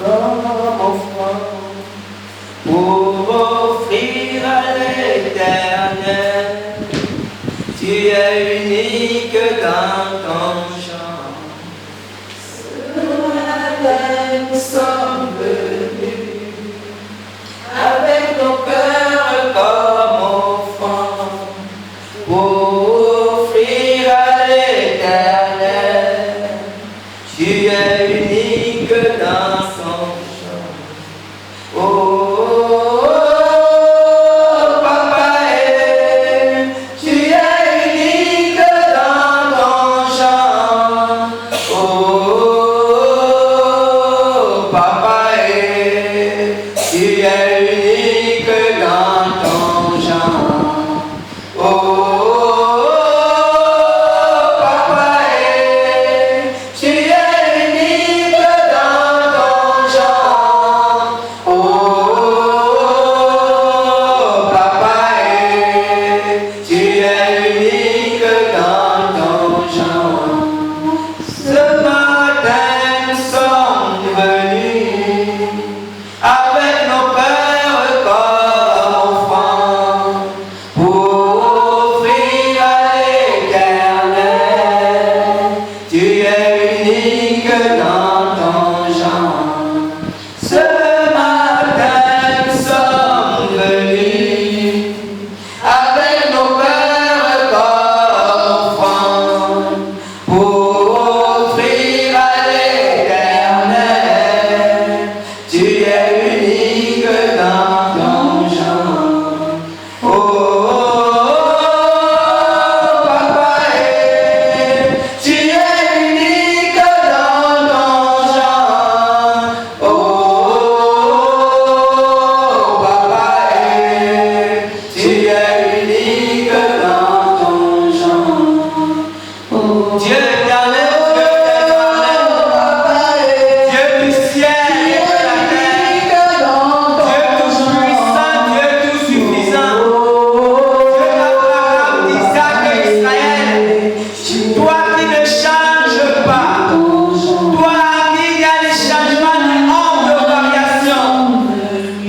comme offrande pour offrir à l'Éternel. Tu es unique dans ton genre. Ce matin nous sommes venus avec nos cœurs comme offrande pour offrir à l'Éternel. Tu es unique dans son genre. Oh, Papa, tu es unique dans ton genre. Oh, Papa, tu es unique dans ton genre. Oh, Papa, tu es unique dans ton genre. Oh, Papa, tu es unique dans ton genre. Ce matin, nous sommes venus avec nos cœurs comme offrande pour offrir à l'Éternel. Tu es unique dans ton genre. Ce matin, nous sommes venus avec nos cœurs comme offrande pour offrir à l'Éternel. Tu es unique dans ton genre. Oh, Papa, tu es unique dans ton genre. Oh, Papa, tu es unique dans ton genre. Oh, Dieu éternel, Dieu du ciel et de la terre, Dieu tout puissant, Dieu tout suffisant, Dieu d'Abraham, d'Isaac et d'Israël, toi qui ne changes pas, toi qui y a les changements du nombre de variations,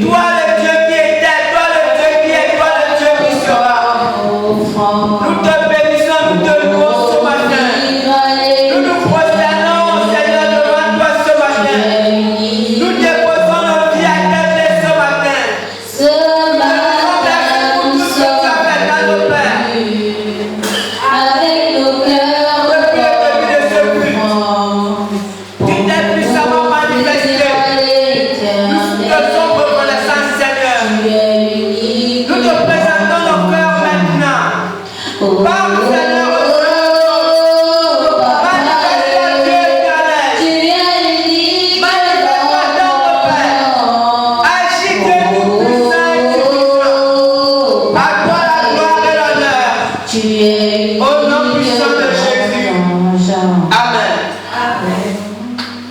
toi le Dieu qui était, toi le Dieu qui est, toi le Dieu qui sera. Nous te bénissons, nous te louons ce matin. Nous nous prosternons, Seigneur, devant toi ce matin. Nous déposons nos vies à tes pieds ce matin. Nous te remercions pour tout ce que tu as fait dans nos pères. Avec nos cœurs Depuis le début de ce culte, tu t'es puissamment manifesté. Nous te sommes reconnaissants, Seigneur. Nous te présentons nos cœurs maintenant. Parle, Seigneur, manifeste-toi, Dieu éternel. Manifeste-toi dans nos pères. Agis, Dieu tout-puissant et suffisant. À toi la gloire et l'honneur. Au nom puissant de Jésus. Amen.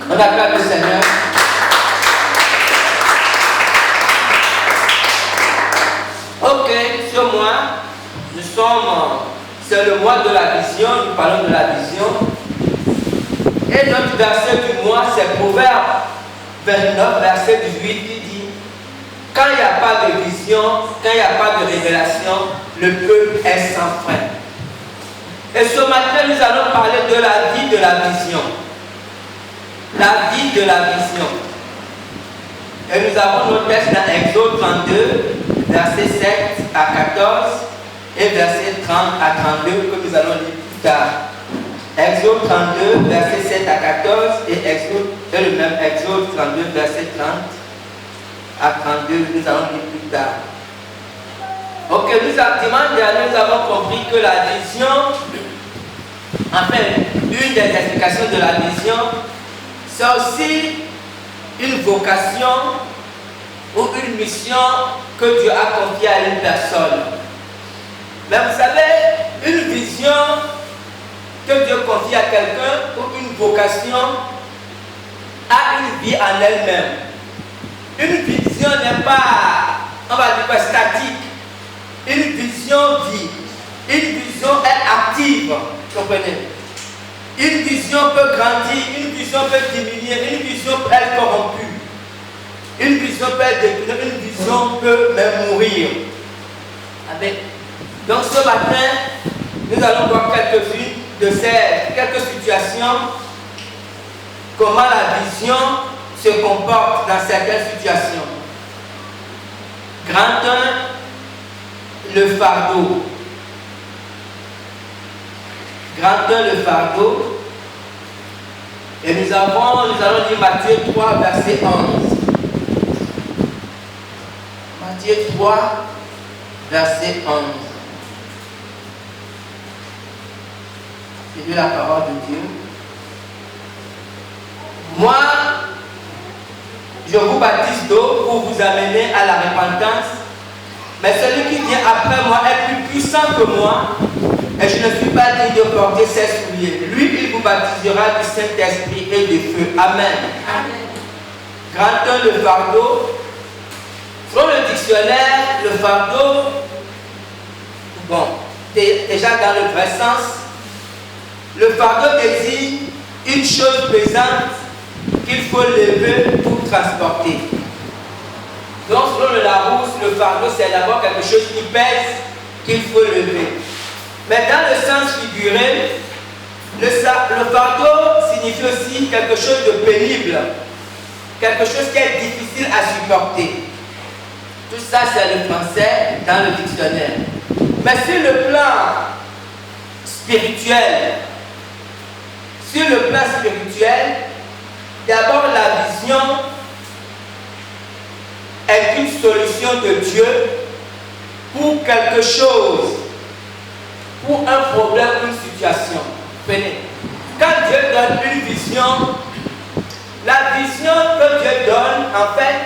On acclame le Seigneur. Ok, ce mois, c'est le mois de la vision, nous parlons de la vision. Et notre verset du mois, c'est Proverbe 29, verset 18, qui dit: quand il n'y a pas de vision, quand il n'y a pas de révélation, le peuple est sans frein. Et ce matin, nous allons parler de la vie de la vision. La vie de la vision. Et nous avons nos textes dans Exode 32, versets 7 à 14 et versets 30 à 32 que nous allons lire plus tard. Exode 32, versets 7 à 14 et le même Exode 32, verset 30 à 32, nous allons lire plus tard. Ok, dimanche dernier, nous avons compris que la vision, enfin, une des explications de la vision, c'est aussi une vocation ou une mission que Dieu a confiée à une personne. Mais vous savez, une vision que Dieu confie à quelqu'un ou une vocation a une vie en elle-même. Une vision n'est pas, on va dire, statique. Une vision vit. Une vision est active. Comprenez? Une vision peut grandir, une vision peut diminuer, une vision peut être corrompue. vision peut être déclinée, une vision peut même mourir. Amen. Donc ce matin, nous allons voir quelques-unes de quelques situations, comment la vision se comporte dans certaines situations. Grand 1, le fardeau. Grand 1, le fardeau. Et nous allons lire Matthieu 3, verset 11. Matthieu 3, verset 11. C'est de la parole de Dieu. Moi, je vous baptise d'eau pour vous amener à la repentance, mais celui qui vient après moi est plus puissant que moi, et je ne suis pas digne de porter ses souliers. Lui, il vous baptisera du Saint-Esprit et de feu. Amen. Amen. Grand 1, le fardeau. Selon le dictionnaire, le fardeau, bon, déjà dans le vrai sens, le fardeau désigne une chose pesante qu'il faut lever pour transporter. Donc, selon le Larousse, le fardeau, c'est d'abord quelque chose qui pèse, qu'il faut lever. Mais dans le sens figuré, le fardeau signifie aussi quelque chose de pénible, quelque chose qui est difficile à supporter. Tout ça, c'est le français dans le dictionnaire. Mais sur le plan spirituel, d'abord la vision est une solution de Dieu pour quelque chose, pour un problème, une situation. Venez. Quand Dieu donne une vision, la vision que Dieu donne, en fait,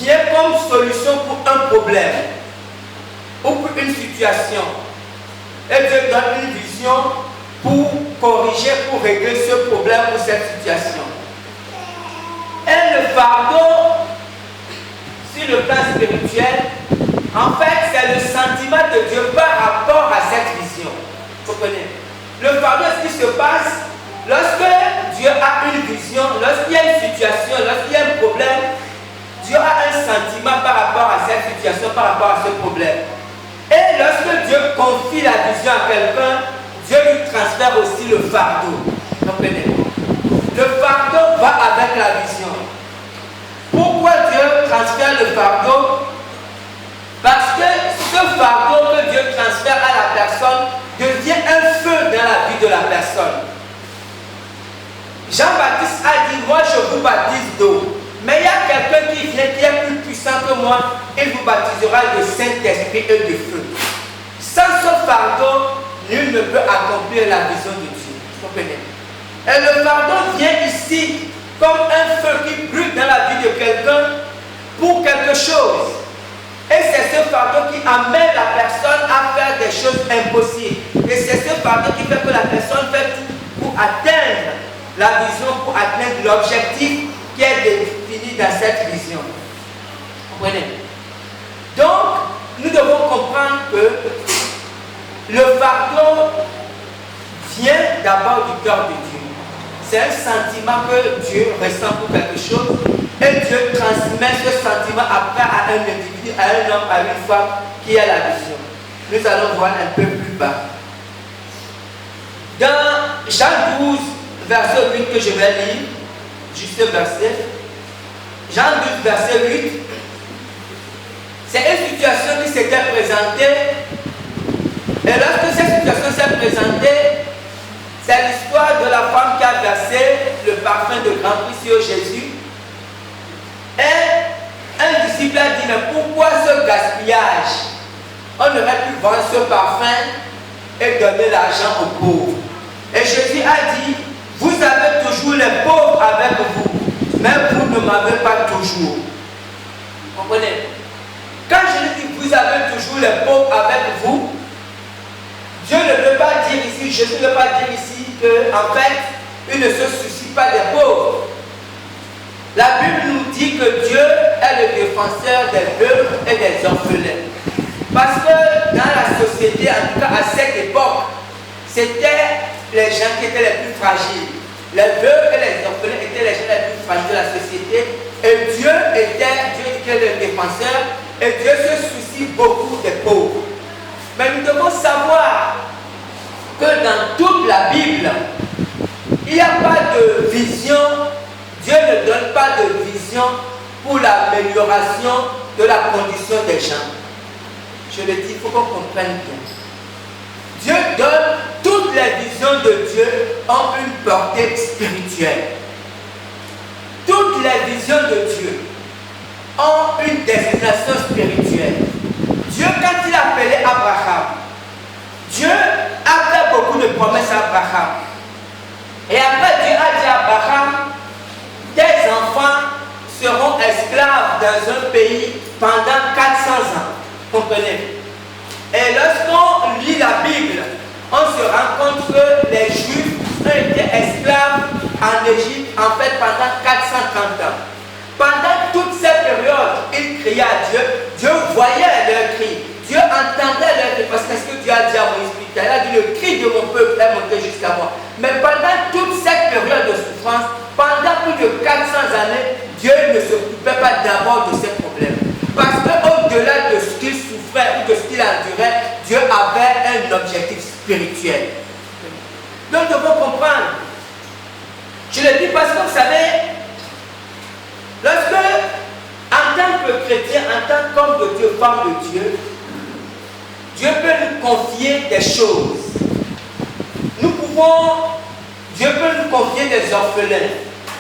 vient comme solution pour un problème ou pour une situation. Et Dieu donne une vision pour corriger, pour régler ce problème ou cette situation. Et le fardeau, sur le plan spirituel, en fait, c'est le sentiment de Dieu par rapport à cette vision. Vous comprenez? Le fardeau, ce qui se passe lorsque Dieu a une vision, lorsqu'il y a une situation, lorsqu'il y a un problème, Dieu a un sentiment par rapport à cette situation, par rapport à ce problème. Et lorsque Dieu confie la vision à quelqu'un, Dieu lui transfère aussi le fardeau. Vous comprenez? Le fardeau va avec la vision. Pourquoi Dieu transfère le fardeau? Parce que ce fardeau que Dieu transfère à la personne devient un feu dans la vie de la personne. Jean-Baptiste a dit, moi je vous baptise d'eau. Mais il y a quelqu'un qui vient, qui est plus puissant que moi, il vous baptisera de Saint-Esprit et de feu. Sans ce fardeau, nul ne peut accomplir la vision de Dieu. Vous comprenez? Et le fardeau vient ici comme un feu qui brûle dans la vie de quelqu'un pour quelque chose. Et c'est ce fardeau qui amène la personne à faire des choses impossibles. Et c'est ce fardeau qui fait que la personne fait tout pour atteindre la vision, pour atteindre l'objectif qui est défini dans cette vision. Vous comprenez? Donc, nous devons comprendre que le fardeau vient d'abord du cœur de Dieu. C'est un sentiment que Dieu ressent pour quelque chose et Dieu transmet ce sentiment après à un individu, à un homme, à une femme qui a la vision. Nous allons voir un peu plus bas. Dans Jean 12, verset 8 que je vais lire, juste ce verset, Jean 12, verset 8, c'est une situation qui s'était présentée. Et lorsque cette situation s'est présentée, c'est l'histoire de la femme qui a versé le parfum de grand prix sur Jésus. Et un disciple a dit, mais pourquoi ce gaspillage? On aurait pu vendre ce parfum et donner l'argent aux pauvres. Et Jésus a dit, vous avez toujours les pauvres avec vous, mais vous ne m'avez pas toujours. Vous comprenez? Quand je dis vous avez toujours les pauvres avec vous, Dieu ne veut pas dire ici, Jésus ne veut pas dire ici qu'en fait, il ne se soucie pas des pauvres. La Bible nous dit que Dieu est le défenseur des veuves et des orphelins. Parce que dans la société, en tout cas à cette époque, c'était les gens qui étaient les plus fragiles. Les veuves et les orphelins étaient les gens les plus fragiles de la société. Et Dieu était de vision, Dieu ne donne pas de vision pour l'amélioration de la condition des gens. Je le dis, il faut qu'on comprenne bien. Dieu donne, toutes les visions de Dieu ont une portée spirituelle. Toutes les visions de Dieu ont une destination spirituelle. Dieu, quand il a appelé Abraham, Dieu a fait beaucoup de promesses à Abraham. Et après, Dieu a dit à Abraham, tes enfants seront esclaves dans un pays pendant 400 ans. Comprenez? Et lorsqu'on lit la Bible, on se rend compte que les Juifs ont été esclaves en Égypte, en fait, pendant 430 ans. Pendant toute cette période, ils criaient à Dieu. Dieu voyait leurs cris. Dieu entendait leurs cris. Parce que ce que Dieu a dit à Moïse, il a dit, le cri de mon peuple est monté jusqu'à moi. Mais pendant toute cette période de souffrance, pendant plus de 400 années, Dieu ne s'occupait pas d'abord de ces problèmes. Parce qu'au-delà de ce qu'il souffrait ou de ce qu'il endurait, Dieu avait un objectif spirituel. Donc nous devons comprendre. Je le dis parce que vous savez, lorsque, en tant que chrétien, en tant qu'homme de Dieu, femme de Dieu, Dieu peut nous confier des choses. Dieu peut nous confier des orphelins.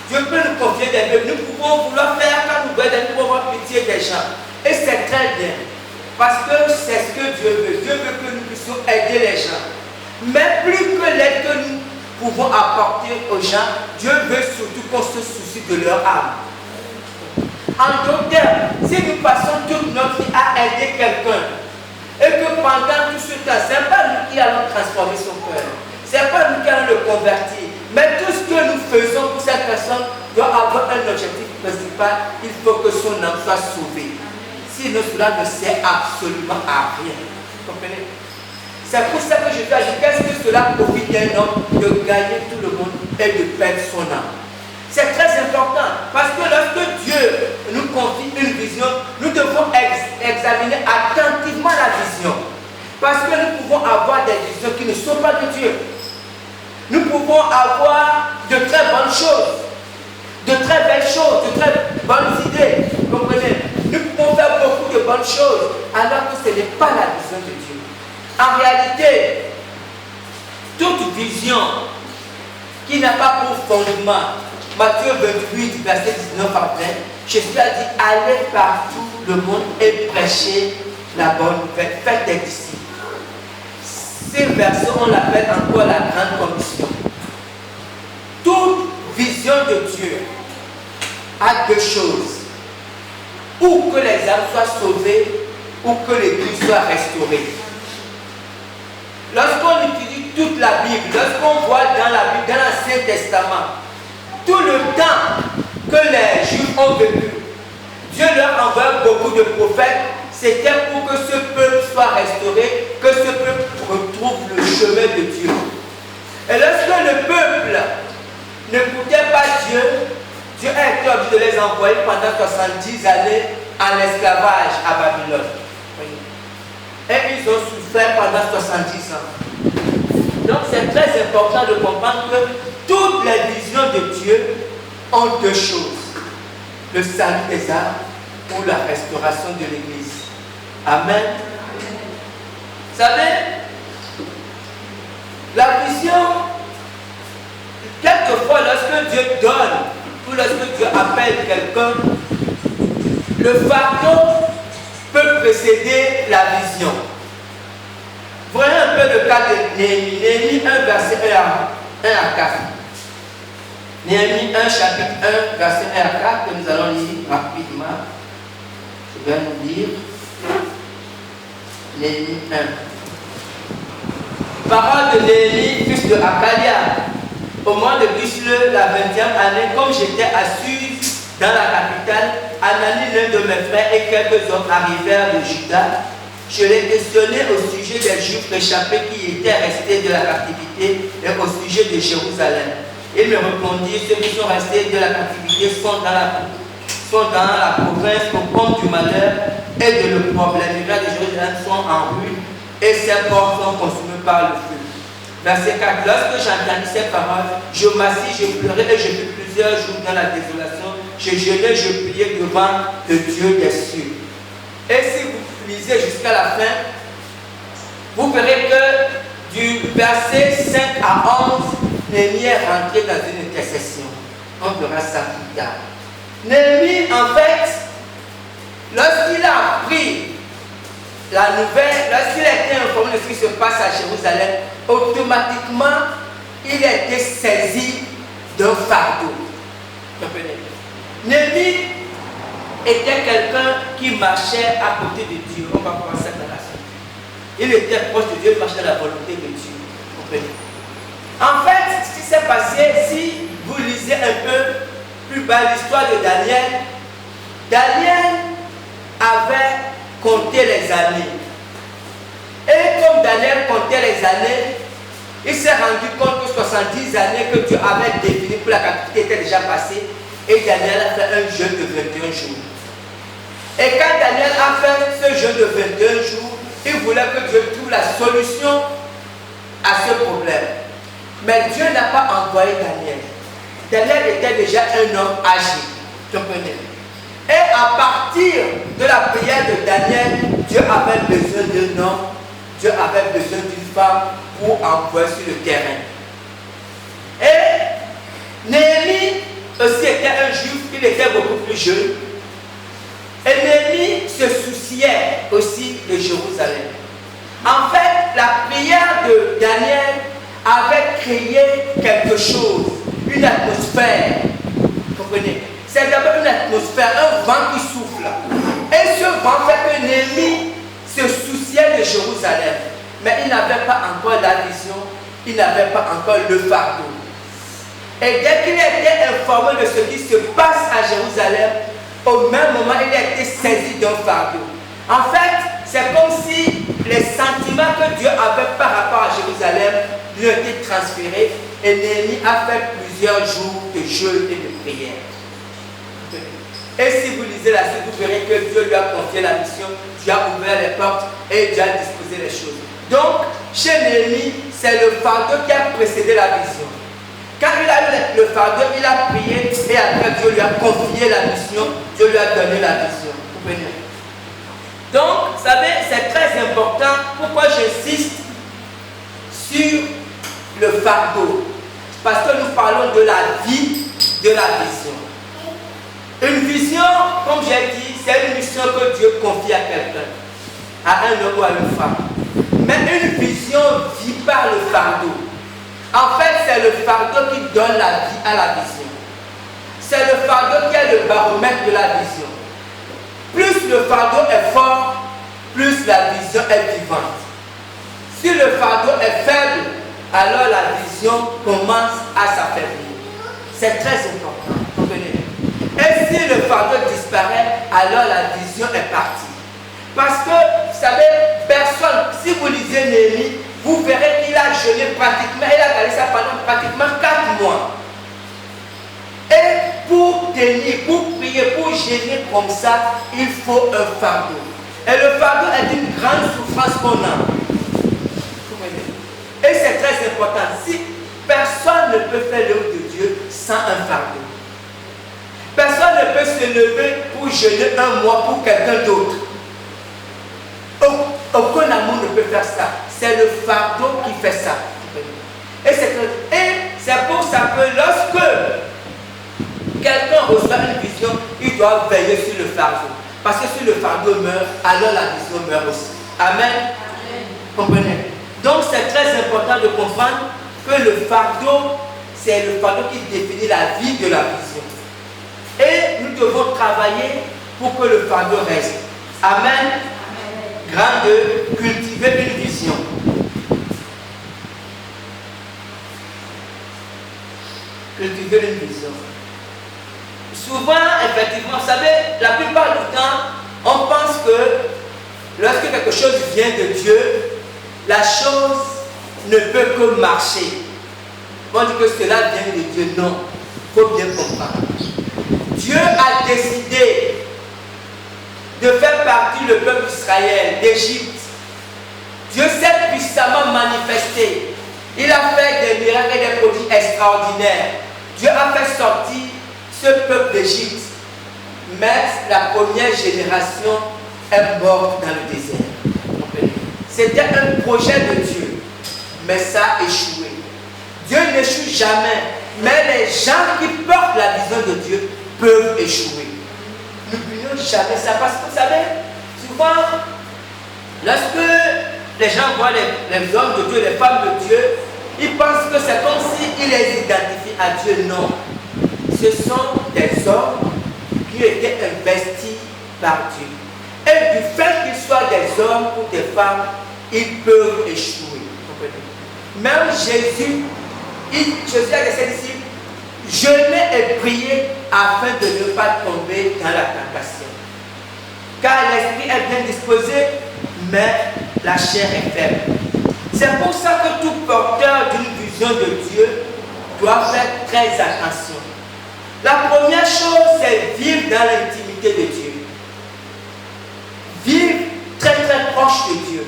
Dieu peut nous confier des bébés. Nous pouvons vouloir faire quand nous voyons, nous pouvons avoir pitié des gens. Et c'est très bien. Parce que c'est ce que Dieu veut. Dieu veut que nous puissions aider les gens. Mais plus que l'aide que nous pouvons apporter aux gens, Dieu veut surtout qu'on se soucie de leur âme. En d'autres termes, si nous passons toute notre vie à aider quelqu'un, et que pendant tout ce temps, ce n'est pas nous qui allons transformer son cœur, ce n'est pas nous qui allons le convertir, mais tout ce que nous faisons pour cette personne doit avoir un objectif principal. Il faut que son âme soit sauvée. Sinon, cela ne sert absolument à rien. Vous comprenez? C'est pour ça que je dois dire, qu'est-ce que cela profite d'un homme de gagner tout le monde et de perdre son âme? C'est très important, parce que lorsque Dieu nous confie une vision, nous devons examiner attentivement la vision. Parce que nous pouvons avoir des visions qui ne sont pas de Dieu. Nous pouvons avoir de très bonnes choses, de très belles choses, de très bonnes idées. Vous comprenez? Nous pouvons faire beaucoup de bonnes choses, alors que ce n'est pas la vision de Dieu. En réalité, toute vision qui n'a pas pour fondement, Matthieu 28, verset 19 à 20, Jésus a dit, allez partout le monde et prêchez la bonne nouvelle, faites des disciples. Ces versets, on l'appelle encore la grande commission. Toute vision de Dieu a deux choses. Ou que les âmes soient sauvées, ou que l'Église soit restaurée. Lorsqu'on utilise toute la Bible, lorsqu'on voit dans la Bible, dans l'Ancien Testament, tout le temps que les Juifs ont vécu, Dieu leur envoie beaucoup de prophètes. C'était pour que ce peuple soit restauré, que ce peuple retrouve le chemin de Dieu. Et lorsque le peuple n'écoutait pas Dieu, Dieu a été obligé de les envoyer pendant 70 années en esclavage à Babylone. Et ils ont souffert pendant 70 ans. Donc c'est très important de comprendre que toutes les visions de Dieu ont deux choses. Le salut des âmes ou la restauration de l'Église. Amen. Vous savez, la vision, quelquefois lorsque Dieu donne ou lorsque Dieu appelle quelqu'un, le fardeau peut précéder la vision. Voyez un peu le cas de Néhémie. Néhémie 1, verset 1 à 4. Néhémie 1, chapitre 1, verset 1 à 4, que nous allons lire rapidement. Je vais nous lire. Néhémie 1. Parole de Néhémie, fils de Hakalia. Au mois de Kislev, la 20e année, comme j'étais assise dans la capitale, Anani, l'un de mes frères, et quelques autres arrivèrent de Juda. Je les questionnais au sujet des Juifs réchappés qui étaient restés de la captivité et au sujet de Jérusalem. Ils me répondirent, ceux qui sont restés de la captivité sont dans la province au compte du malheur et de l'opprobre. Les murailles de Jérusalem sont en ruine et ses portes sont consumées par le feu. Verset 4. Lorsque j'entendis ces paroles, je m'assis, je pleurais et je fus plusieurs jours dans la désolation. Je jeûnais, je priais devant le Dieu des cieux. Et si vous lisez jusqu'à la fin, vous verrez que du verset 5 à 11, Néhémie est rentré dans une intercession. On verra ça plus tard. Néhémie, en fait, lorsqu'il a appris la nouvelle, lorsqu'il a été informé de ce qui se passe à Jérusalem, automatiquement, il a été saisi d'un fardeau. Comprenez? Néhémie était quelqu'un qui marchait à côté de Dieu. On va voir ça dans la suite. Il était proche de Dieu, il marchait dans la volonté de Dieu. Comprenez? En fait, ce qui s'est passé, si vous lisez un peu plus bas l'histoire de Daniel, Daniel avait compté les années. Et comme Daniel comptait les années, il s'est rendu compte que 70 années que Dieu avait définies pour la captivité étaient déjà passées. Et Daniel a fait un jeûne de 21 jours. Et quand Daniel a fait ce jeûne de 21 jours, il voulait que Dieu trouve la solution à ce problème. Mais Dieu n'a pas envoyé Daniel. Daniel était déjà un homme âgé. Comprenez? Et à partir de la prière de Daniel, Dieu avait besoin d'un homme, Dieu avait besoin d'une femme pour envoyer sur le terrain. Et Néhémie aussi était un juif, il était beaucoup plus jeune. Et Néhémie se souciait aussi de Jérusalem. En fait, la prière de Daniel avait créé quelque chose, une atmosphère. Vous comprenez? C'est d'abord une atmosphère, un vent qui souffle. Et ce vent fait que Néhémie se souciait de Jérusalem. Mais il n'avait pas encore la vision, il n'avait pas encore le fardeau. Et dès qu'il a été informé de ce qui se passe à Jérusalem, au même moment, il a été saisi d'un fardeau. En fait, c'est comme si les sentiments que Dieu avait par rapport à Jérusalem lui ont été transférés. Et Néhémie a fait plusieurs jours de jeûne et de prière. Et si vous lisez la suite, vous verrez que Dieu lui a confié la mission, Dieu a ouvert les portes et Dieu a disposé les choses. Donc, chez Néhémie, c'est le fardeau qui a précédé la vision. Quand il a eu le fardeau, il a prié et après Dieu lui a confié la mission, Dieu lui a donné la vision. Vous comprenez? Donc, vous savez, c'est très important. Pourquoi j'insiste sur le fardeau? Parce que nous parlons de la vie, de la vision. Une vision, comme j'ai dit, c'est une mission que Dieu confie à quelqu'un, à un homme ou à une femme. Mais une vision vit par le fardeau. En fait, c'est le fardeau qui donne la vie à la vision. C'est le fardeau qui est le baromètre de la vision. Plus le fardeau est fort, plus la vision est vivante. Si le fardeau est faible, alors la vision commence à s'affaiblir. C'est très important. Comprenez? Et si le fardeau disparaît, alors la vision est partie. Parce que, vous savez, personne, si vous lisez Néhémie, vous verrez qu'il a jeûné pratiquement, il a gardé ça pendant pratiquement 4 mois. Et pour tenir, pour prier, pour jeûner comme ça, il faut un fardeau. Et le fardeau est une grande souffrance qu'on a. Et c'est très important. Si personne ne peut faire l'œuvre de Dieu sans un fardeau. Personne ne peut se lever pour jeûner un mois pour quelqu'un d'autre. Aucun amour ne peut faire ça. C'est le fardeau qui fait ça. Et c'est pour ça que lorsque quelqu'un reçoit une vision, il doit veiller sur le fardeau. Parce que si le fardeau meurt, alors la vision meurt aussi. Amen. Comprenez? Donc c'est très important de comprendre que le fardeau, c'est le fardeau qui définit la vie de la vision. Et nous devons travailler pour que le fardeau reste. Amen. Grand 2, cultiver une vision. Cultiver une vision. Souvent, effectivement, vous savez, la plupart du temps, on pense que lorsque quelque chose vient de Dieu, la chose ne peut que marcher. On dit que cela vient de Dieu. Non, il faut bien comprendre. Dieu a décidé de faire partie le peuple d'Israël, d'Égypte. Dieu s'est puissamment manifesté. Il a fait des miracles et des prodiges extraordinaires. Dieu a fait sortir ce peuple d'Égypte. Mais la première génération est morte dans le désert. C'était un projet de Dieu, mais ça a échoué. Dieu n'échoue jamais, mais les gens qui portent la vision de Dieu peuvent échouer. N'oublions jamais ça, parce que vous savez, souvent, lorsque les gens voient les hommes de Dieu, les femmes de Dieu, ils pensent que c'est comme s'ils les identifient à Dieu. Non. Ce sont des hommes qui étaient investis par Dieu. Et du fait qu'ils soient des hommes ou des femmes, ils peuvent échouer. Même Jésus a dit à ses disciples, jeûnez et priez afin de ne pas tomber dans la tentation. Car l'esprit est bien disposé, mais la chair est faible. C'est pour ça que tout porteur d'une vision de Dieu doit faire très attention. La première chose, c'est vivre dans l'intimité de Dieu. Vivre très très proche de Dieu.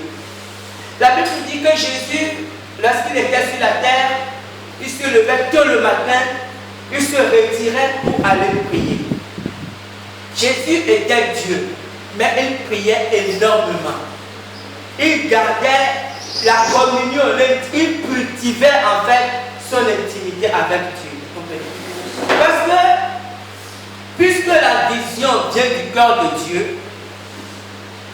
La Bible dit que Jésus, lorsqu'il était sur la terre, il se levait tôt le matin, il se retirait pour aller prier. Jésus était Dieu, mais il priait énormément. Il gardait la communion, il cultivait en fait son intimité avec Dieu. Parce que, puisque la vision vient du cœur de Dieu,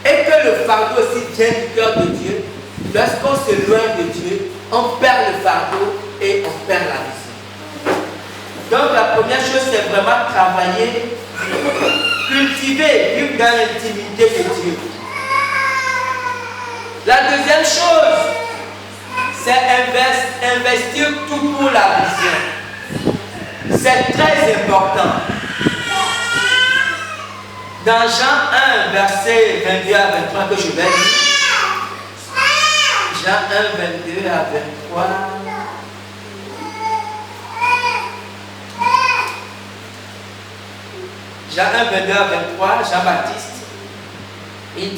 et que le fardeau aussi vient du cœur de Dieu, lorsqu'on s'éloigne de Dieu, on perd le fardeau et on perd la vision. Donc la première chose, c'est vraiment travailler, cultiver, vivre dans l'intimité de Dieu. La deuxième chose, c'est investir tout pour la vision. C'est très important. Dans Jean 1, verset 22 à 23 que je vais lire. Jean 1, 22 à 23. Jean 1, 22 à 23, Jean-Baptiste, il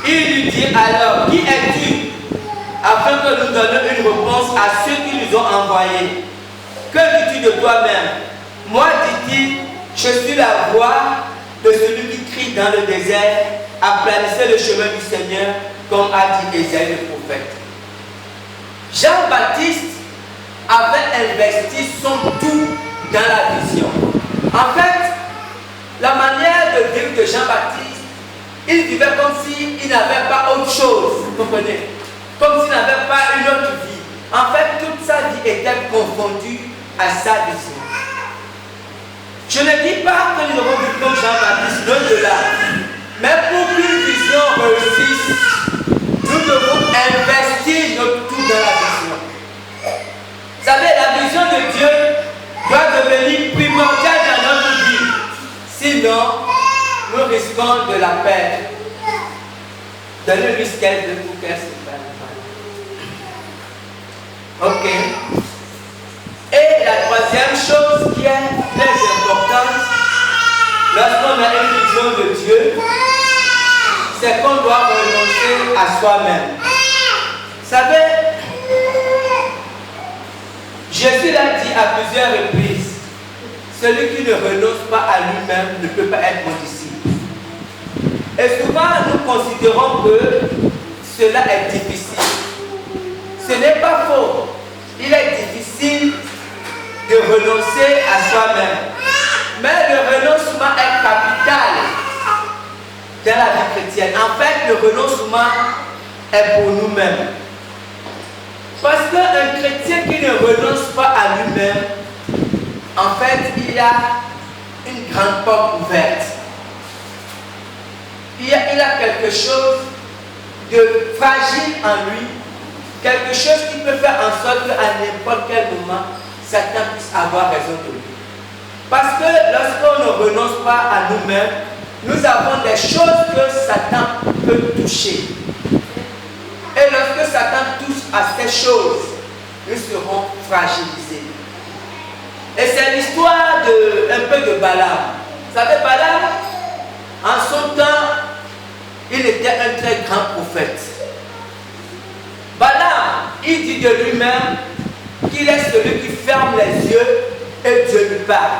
lui dit alors, qui es-tu? Afin que nous donnions une réponse à ceux qui nous ont envoyés. Que dis-tu de toi-même? Moi, dit-il, je suis la voix de celui qui crie dans le désert, aplanissez le chemin du Seigneur, comme a dit Ésaïe le prophète. Jean-Baptiste avait investi son tout dans la vision. En fait, la manière de vivre de Jean-Baptiste, il vivait comme s'il n'avait pas autre chose, vous comprenez? Comme s'il n'avait pas une autre vie. En fait, toute sa vie était confondue à sa vision. Je ne dis pas que nous devons vivre comme Jean-Baptiste, loin de là. Mais pour qu'une vision réussisse, nous devons investir notre tout dans la vision. Vous savez, la vision de Dieu doit devenir primordiale dans notre vie. Sinon, nous risquons de la perdre. Donnez-lui ce qu'elle veut pour qu'elle se fasse. Ok. Et la troisième chose qui est très importante, lorsqu'on a une vision de Dieu, c'est qu'on doit renoncer à soi-même. Vous savez, Jésus l'a dit à plusieurs reprises, celui qui ne renonce pas à lui-même ne peut pas être mon disciple. Et souvent, nous considérons que cela est difficile. Ce n'est pas faux. Il est difficile de renoncer à soi-même. Mais le renoncement est capital dans la vie chrétienne. En fait, le renoncement est pour nous-mêmes. Parce qu'un chrétien qui ne renonce pas à lui-même, en fait, il y a une grande porte ouverte. Il y a quelque chose de fragile en lui, quelque chose qui peut faire en sorte qu'à n'importe quel moment, Satan puisse avoir raison de lui. Parce que lorsqu'on ne renonce pas à nous-mêmes, nous avons des choses que Satan peut toucher. Et lorsque Satan touche à ces choses, nous serons fragilisés. Et c'est l'histoire un peu de Balaam. Vous savez, Balaam, en son temps, il était un très grand prophète. Balaam, il dit dit de lui-même qu'il est celui qui ferme les yeux et Dieu lui parle.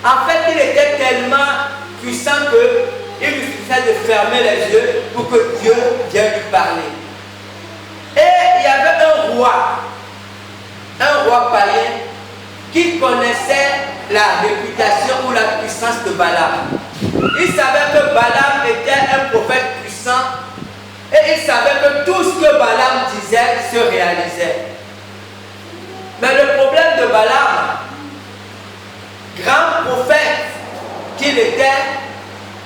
En fait, il était tellement puissant qu'il lui suffisait de fermer les yeux pour que Dieu vienne lui parler. Et il y avait un roi païen, qui connaissait la réputation ou la puissance de Balaam. Il savait que Balaam était un prophète puissant et il savait que tout ce que Balaam disait se réalisait. Mais le problème de Balaam, grand prophète qu'il était,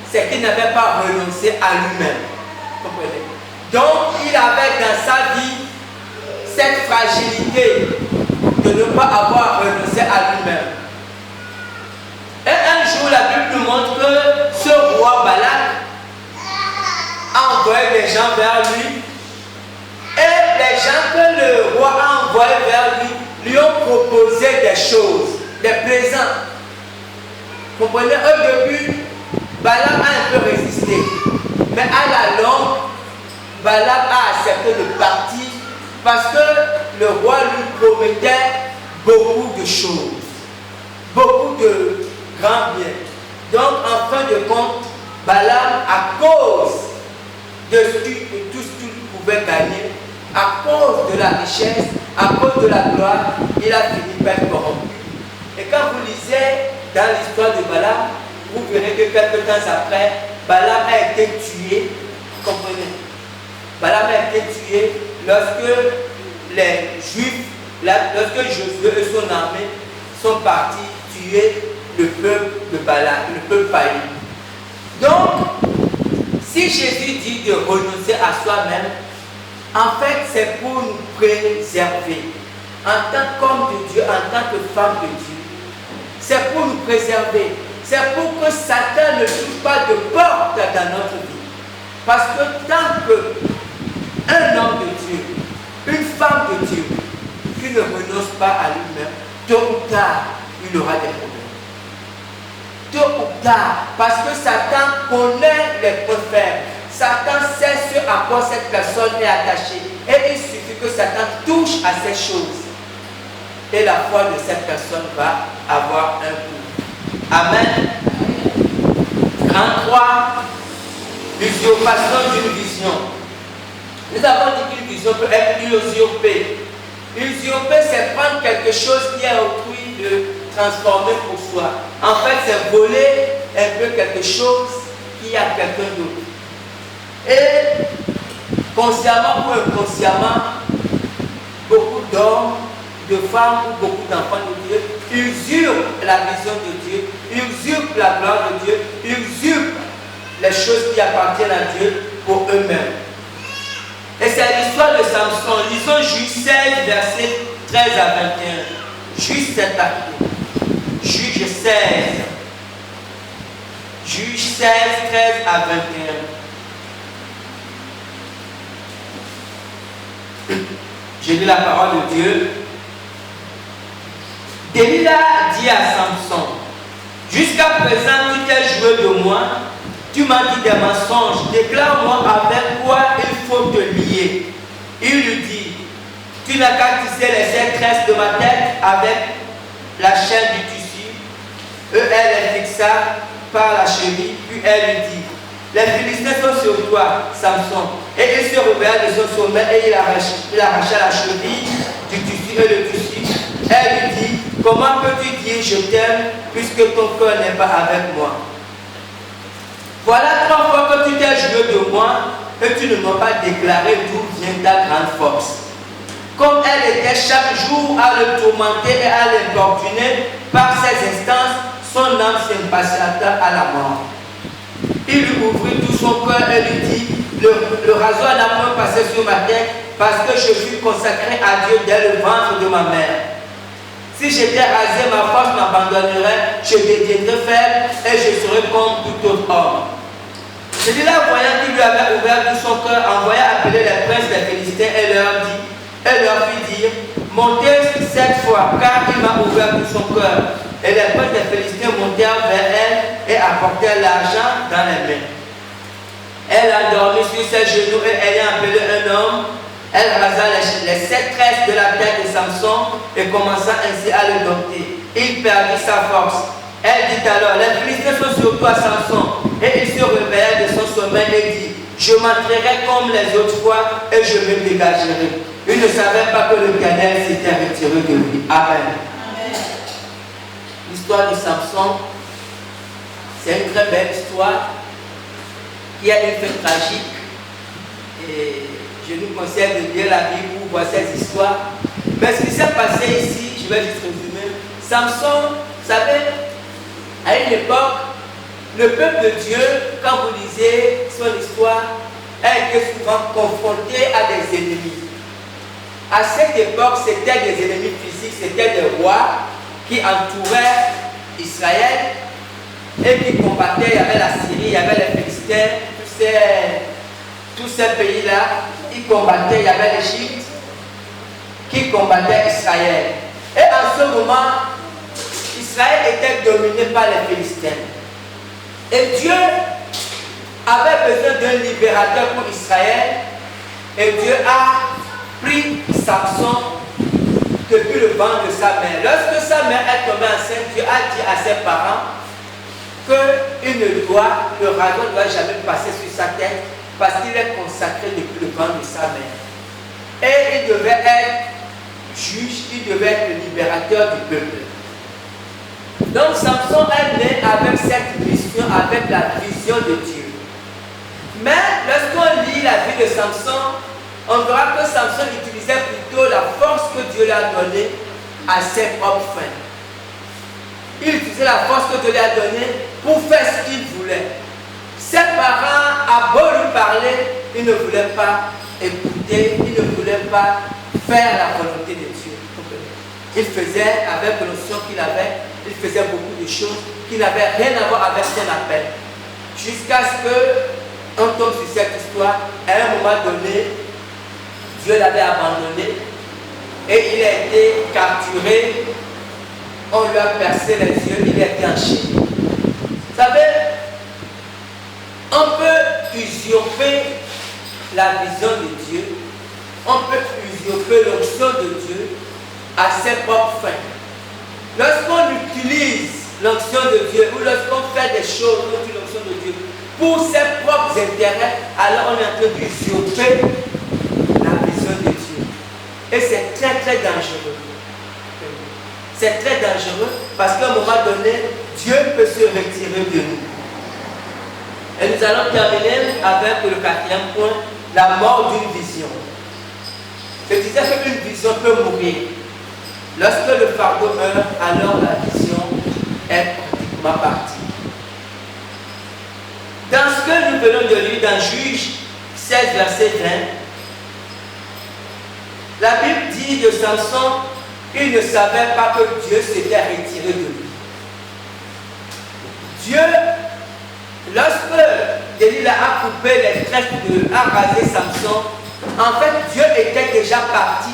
c'est qu'il n'avait pas renoncé à lui-même. Comprenez? Donc il avait dans sa vie cette fragilité de ne pas avoir renoncé à lui-même. Et un jour, la Bible nous montre que ce roi Balak a envoyé des gens vers lui. Et les gens que le roi a envoyés vers lui lui ont proposé des choses, des présents. Vous comprenez? Au début, Balak a un peu résisté. Mais à la longue, Balak a accepté de partir parce que le roi lui promettait beaucoup de choses, beaucoup de grands biens. Donc, en fin de compte, Balaam, à cause de tout ce qu'il pouvait gagner, à cause de la richesse, à cause de la gloire, il a fini par être corrompu. Et quand vous lisez dans l'histoire de Balaam, vous verrez que quelques temps après, Balaam a été tué. Vous comprenez? Balaam a été tué lorsque les Juifs, lorsque Josué et son armée sont partis tuer le peuple de Balaam, le peuple païen. Donc, si Jésus dit de renoncer à soi-même, en fait, c'est pour nous préserver. En tant qu'homme de Dieu, en tant que femme de Dieu, c'est pour nous préserver. C'est pour que Satan ne trouve pas de porte dans notre vie. Parce que tant qu'un homme de Dieu, une femme de Dieu, qui ne renonce pas à lui-même, tôt ou tard, il aura des problèmes. Tôt ou tard, parce que Satan connaît les points faibles. Satan sait ce à quoi cette personne est attachée. Et il suffit que Satan touche à ces choses. Et la foi de cette personne va avoir un coup. Amen. 33. L'usurpation d'une vision. Nous avons dit qu'une vision peut être usurpée. Usurper, c'est prendre quelque chose qui est autrui de transformer pour soi. En fait, c'est voler un peu quelque chose qui est à quelqu'un d'autre. Et consciemment ou inconsciemment, beaucoup d'hommes, de femmes ou beaucoup d'enfants de Dieu usurpent la vision de Dieu, usurpent la gloire de Dieu, usurpent les choses qui appartiennent à Dieu pour eux-mêmes. Et c'est l'histoire de Samson. Lisons Juge 16, versets 13 à 21. Juge 7 à Juge 16. Juge 16, 13 à 21. Je lis la parole de Dieu. Delilah dit à Samson, jusqu'à présent tu t'es joué de moi, tu m'as dit des mensonges, déclare-moi avec quoi il faut te lier. Il lui dit, tu n'as qu'à tisser les 7 tresses de ma tête avec la chaîne du tissu. Elle les fixa par la cheville, puis elle lui dit, les Philistins sont sur toi, Samson. Et il se réveilla de son sommeil et il arracha la cheville du tissu et le tissu. Elle lui dit, comment peux-tu dire je t'aime puisque ton cœur n'est pas avec moi? Voilà 3 fois que tu t'es joué de moi et tu ne m'as pas déclaré d'où vient ta grande force. Comme elle était chaque jour à le tourmenter et à l'importuner par ses instances, son âme s'impatienta à la mort. Il lui ouvrit tout son cœur et lui dit, le rasoir n'a point passé sur ma tête parce que je suis consacré à Dieu dès le ventre de ma mère. Si j'étais rasé, ma force m'abandonnerait, je deviendrais faible et je serais comme tout autre homme. Celui-là, voyant qu'il lui avait ouvert tout son cœur, envoya appeler les princes des Philistins et leur fit dire, montez 7 fois, car il m'a ouvert tout son cœur. Et les princes des Philistins montèrent vers elle et apportèrent l'argent dans les mains. Elle a dormi sur ses genoux et ayant appelé un homme, Elle rasa les 7 tresses de la tête de Samson et commença ainsi à le dompter. Il perdit sa force. Elle dit alors, les Philistins sont sur toi, Samson. Et il se réveilla de son sommeil et dit, je m'entrerai comme les autres fois et je me dégagerai. Il ne savait pas que l'Éternel s'était retiré de lui. Amen. L'histoire de Samson, c'est une très belle histoire qui a une fin tragique. Et je nous conseille de lire la Bible pour voir cette histoire. Mais ce qui s'est passé ici, je vais juste résumer. Samson, vous savez, à une époque, le peuple de Dieu, quand vous lisez son histoire, a été souvent confronté à des ennemis. À cette époque, c'était des ennemis physiques, c'était des rois qui entouraient Israël et qui combattaient. Il y avait la Syrie, il y avait les Philistins, tous ces pays-là, ils combattaient. Il y avait l'Égypte qui combattait Israël. Et en ce moment, Israël était dominé par les Philistins. Et Dieu avait besoin d'un libérateur pour Israël. Et Dieu a pris Samson depuis le ventre de sa mère. Lorsque sa mère est tombée enceinte, Dieu a dit à ses parents que le radeau ne doit jamais passer sur sa tête parce qu'il est consacré depuis le ventre de sa mère. Et il devait être juge, il devait être le libérateur du peuple. Donc Samson est né avec cette vision, avec la vision de Dieu. Mais lorsqu'on lit la vie de Samson, on verra que Samson utilisait plutôt la force que Dieu lui a donnée à ses propres fins. Il utilisait la force que Dieu lui a donnée pour faire ce qu'il voulait. Ses parents, à beau lui parler, ils ne voulaient pas écouter, ils ne voulaient pas faire la volonté de Dieu. Il faisait, avec la notion qu'il avait, il faisait beaucoup de choses qui n'avaient rien à voir avec son appel. Jusqu'à ce qu'on tombe sur cette histoire, à un moment donné, Dieu l'avait abandonné et il a été capturé. On lui a percé les yeux, il a été enchaîné. Vous savez, on peut usurper la vision de Dieu, on peut usurper l'onction de Dieu à ses propres fins. Lorsqu'on utilise l'onction de Dieu ou lorsqu'on fait des choses contre l'onction de Dieu pour ses propres intérêts, alors on est en train d'usurper la vision de Dieu. Et c'est très très dangereux. C'est très dangereux parce qu'à un moment donné, Dieu peut se retirer de nous. Et nous allons terminer avec le 4e point, la mort d'une vision. Je disais qu'une vision peut mourir. Lorsque le fardeau meurt, alors la vision est pratiquement partie. Dans ce que nous venons de lire dans Juge 16, verset 20, la Bible dit de Samson qu'il ne savait pas que Dieu s'était retiré de lui. Dieu, lorsque Delilah a coupé les tresses, a rasé Samson, en fait Dieu était déjà parti,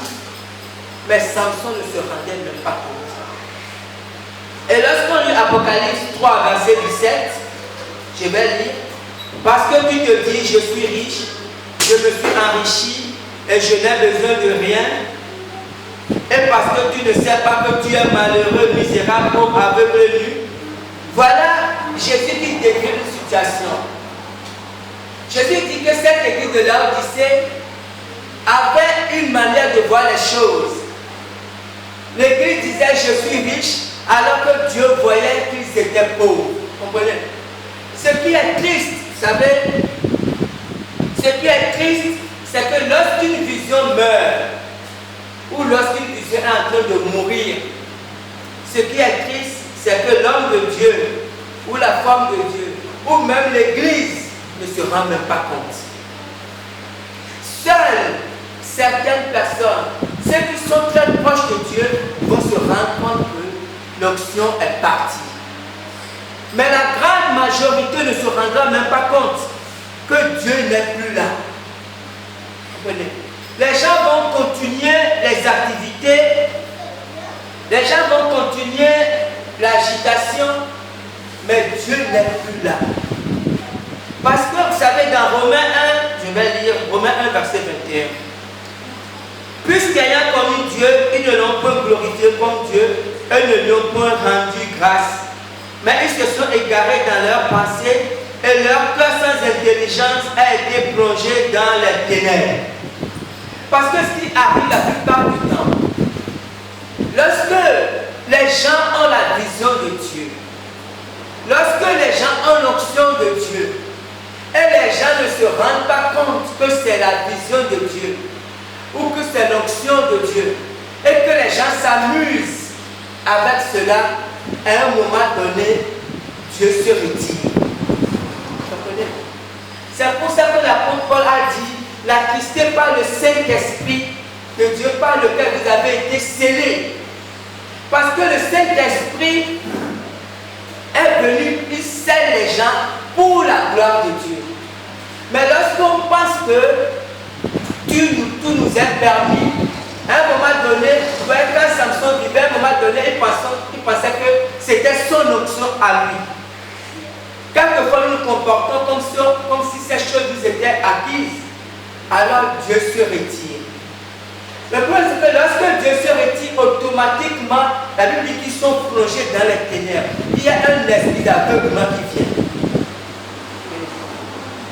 mais Samson ne se rendait même pas compte. Et lorsqu'on lit Apocalypse 3, verset 17, je vais lire, parce que tu te dis, je suis riche, je me suis enrichi et je n'ai besoin de rien, et parce que tu ne sais pas que tu es malheureux, misérable, pauvre, aveugle, nu. Voilà Jésus qui décrit une situation. Jésus dit que cette église de Laodicée avait une manière de voir les choses. L'église disait je suis riche alors que Dieu voyait qu'ils étaient pauvres. Vous comprenez? Ce qui est triste, vous savez, ce qui est triste, c'est que lorsqu'une vision meurt, ou lorsqu'une vision est en train de mourir, ce qui est triste, c'est que l'homme de Dieu, ou la femme de Dieu, ou même l'église ne se rend même pas compte. Seules certaines personnes, ceux qui sont très proches de Dieu, vont se rendre compte que l'onction est partie. Mais la grande majorité ne se rendra même pas compte que Dieu n'est plus là. Vous comprenez? Les gens vont continuer les activités, les gens vont continuer l'agitation, mais Dieu n'est plus là. Parce que vous savez, dans Romains 1, je vais lire Romains 1, verset 21. puisqu'ayant connu Dieu, ils ne l'ont point glorifié comme Dieu, et ne lui ont point rendu grâce. Mais ils se sont égarés dans leurs pensées, et leur cœur sans intelligence a été plongé dans les ténèbres. Parce que ce qui arrive la plupart du temps, lorsque les gens ont la vision de Dieu, lorsque les gens ont l'onction de Dieu, et les gens ne se rendent pas compte que c'est la vision de Dieu, ou que c'est l'onction de Dieu, et que les gens s'amusent avec cela, à un moment donné, Dieu se retire. C'est pour ça que l'apôtre Paul a dit, l'attristez par le Saint-Esprit de Dieu par lequel vous avez été scellés. Parce que le Saint-Esprit est venu, il scelle les gens pour la gloire de Dieu. Mais lorsqu'on pense que tout nous est permis, à un moment donné, quand Samson vivait, à un moment donné, il pensait que c'était son onction à lui. Quelquefois, nous nous comportons comme si ces choses nous étaient acquises. Alors Dieu se retire. Le problème, c'est que lorsque Dieu se retire, automatiquement, la Bible dit qu'ils sont plongés dans les ténèbres. Il y a un esprit d'aveuglement qui vient.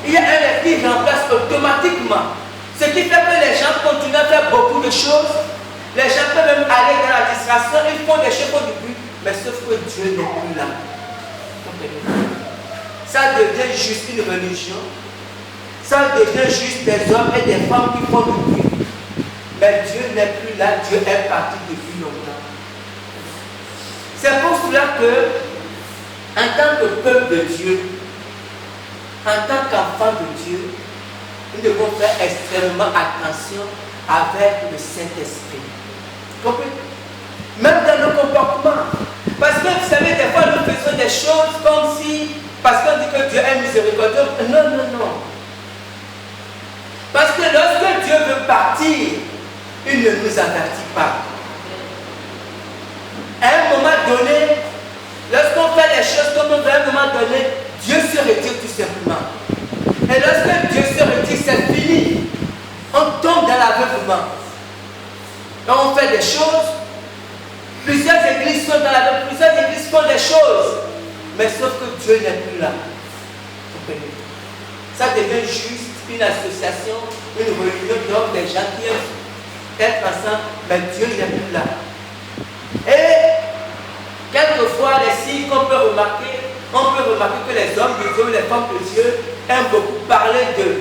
Il y a un esprit qui remplace automatiquement. Ce qui fait que les gens continuent à faire beaucoup de choses. Les gens peuvent même aller dans la distraction, ils font des choses du but, mais sauf que Dieu n'est plus là. Ça devient juste une religion. Ça devient juste des hommes et des femmes qui font du but. Mais Dieu n'est plus là, Dieu est parti depuis longtemps. C'est pour cela que, en tant que peuple de Dieu, en tant qu'enfant de Dieu, nous devons faire extrêmement attention avec le Saint-Esprit. Comprenez? Même dans nos comportements. Parce que vous savez, des fois nous faisons des choses comme si, parce qu'on dit que Dieu est miséricordieux. Non, non, non. Parce que lorsque Dieu veut partir, il ne nous avertit pas. À un moment donné, lorsqu'on fait les choses comme on veut, à un moment donné, Dieu se retire tout simplement. Et lorsque Dieu se retire, c'est fini. On tombe dans l'aveuglement. On fait des choses. Plusieurs églises sont dans l'aveuglement. Plusieurs églises font des choses. Mais sauf que Dieu n'est plus là. Ça devient juste une association, une religion d'hommes, des gens qui aiment être ensemble, mais Dieu n'est plus là. Et quelquefois, les signes qu'on peut remarquer, on peut remarquer que les hommes de Dieu, les femmes de Dieu aiment beaucoup parler d'eux.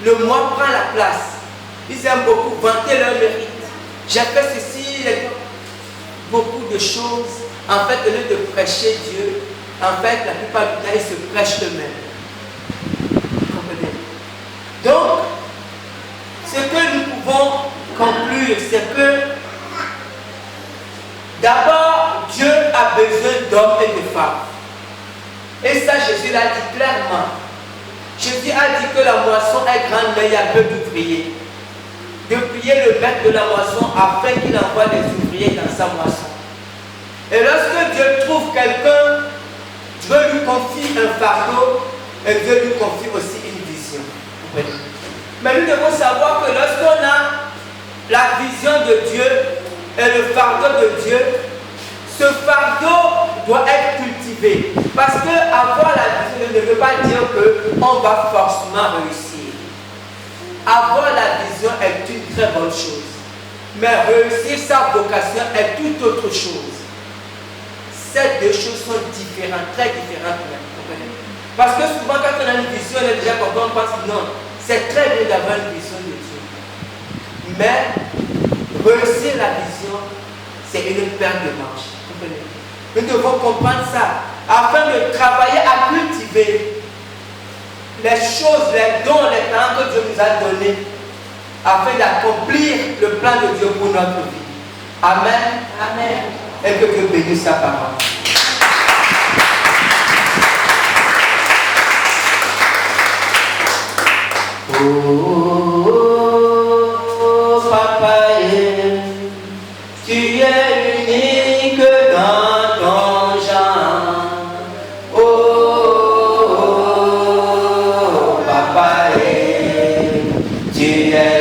Le moi prend la place. Ils aiment beaucoup vanter leur mérite. J'ai fait ceci, beaucoup de choses. En fait, au lieu de prêcher Dieu, en fait, la plupart du temps, ils se prêchent eux-mêmes. Donc, ce que nous pouvons conclure, c'est que d'abord, Dieu a besoin d'hommes et de femmes. Et ça, Jésus l'a dit clairement. Jésus a dit que la moisson est grande, mais il y a peu d'ouvriers. De prier le maître de la moisson afin qu'il envoie des ouvriers dans sa moisson. Et lorsque Dieu trouve quelqu'un, Dieu lui confie un fardeau et Dieu lui confie aussi une vision. Mais nous devons savoir que lorsqu'on a la vision de Dieu et le fardeau de Dieu, ce fardeau doit être cultivé. Parce que avoir la vision ne veut pas dire qu'on va forcément réussir. Avoir la vision est une très bonne chose. Mais réussir sa vocation est tout autre chose. Ces deux choses sont différentes, très différentes. Parce que souvent quand on a une vision, on est déjà content, on pense non, c'est très bien d'avoir une vision de Dieu. Mais réussir la vision, c'est une paire de manches. Nous devons comprendre ça, afin de travailler à cultiver les choses, les dons, les talents que Dieu nous a donnés, afin d'accomplir le plan de Dieu pour notre vie. Amen. Amen. Et que Dieu bénisse sa parole. Oh, papa, tu es unique dans ton genre. Oh, papa, tu es